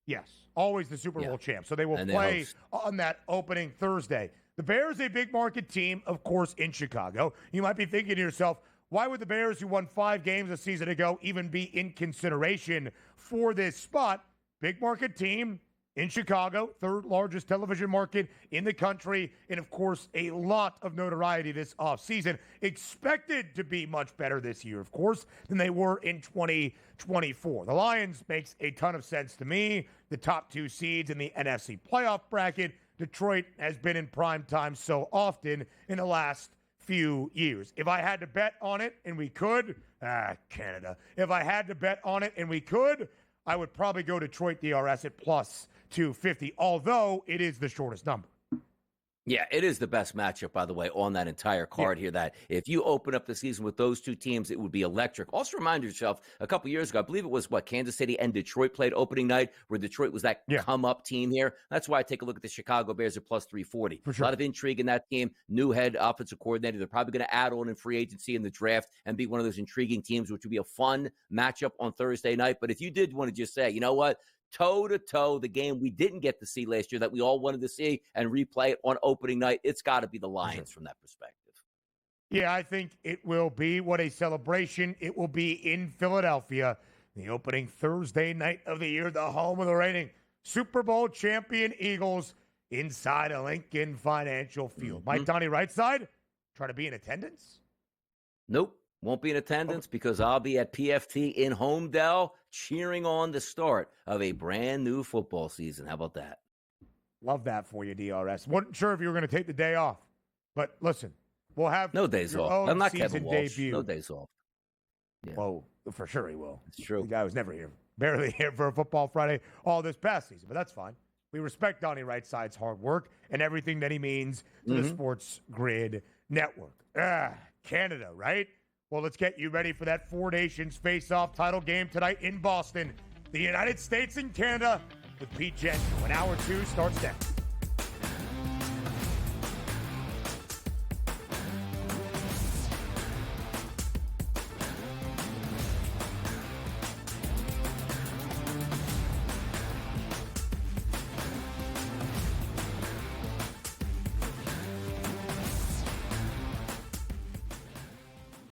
Yes, always the Super Bowl champ. So they will play on that opening Thursday. The Bears, a big market team, of course, in Chicago. You might be thinking to yourself, why would the Bears, who won 5 games a season ago, even be in consideration for this spot? Big market team in Chicago, third largest television market in the country, and, of course, a lot of notoriety this offseason. Expected to be much better this year, of course, than they were in 2024. The Lions makes a ton of sense to me. The top 2 seeds in the NFC playoff bracket. Detroit has been in prime time so often in the last few years. If I had to bet on it, and we could, Canada. If I had to bet on it, and we could, I would probably go Detroit DRS at plus 250, although it is the shortest number. Yeah, it is the best matchup, by the way, on that entire card here, that if you open up the season with those two teams, it would be electric. Also remind yourself, a couple years ago, I believe it was, Kansas City and Detroit played opening night, where Detroit was that come-up team here. That's why I take a look at the Chicago Bears at plus 340. For sure. A lot of intrigue in that team. New head offensive coordinator. They're probably going to add on in free agency in the draft and be one of those intriguing teams, which would be a fun matchup on Thursday night. But if you did want to just say, you know what, toe-to-toe, the game we didn't get to see last year that we all wanted to see and replay it on opening night, it's got to be the Lions from that perspective. Yeah, I think it will be. What a celebration it will be in Philadelphia. The opening Thursday night of the year, the home of the reigning Super Bowl champion Eagles inside a Lincoln Financial Field. Mike Donnie right side, try to be in attendance? Nope. Won't be in attendance because I'll be at PFT in Homedale cheering on the start of a brand new football season. How about that? Love that for you, DRS. Wasn't sure if you were going to take the day off. But listen, we'll have no days off. I'm not Kevin Walsh. Debut. No days off. Yeah. Oh, for sure he will. It's true. The guy was never here. Barely here for a Football Friday all this past season. But that's fine. We respect Donnie Right-Side's hard work and everything that he means to the SportsGrid network. Canada, right? Well, let's get you ready for that Four Nations face-off title game tonight in Boston. The United States and Canada with Pete Gentry when Hour 2 starts next.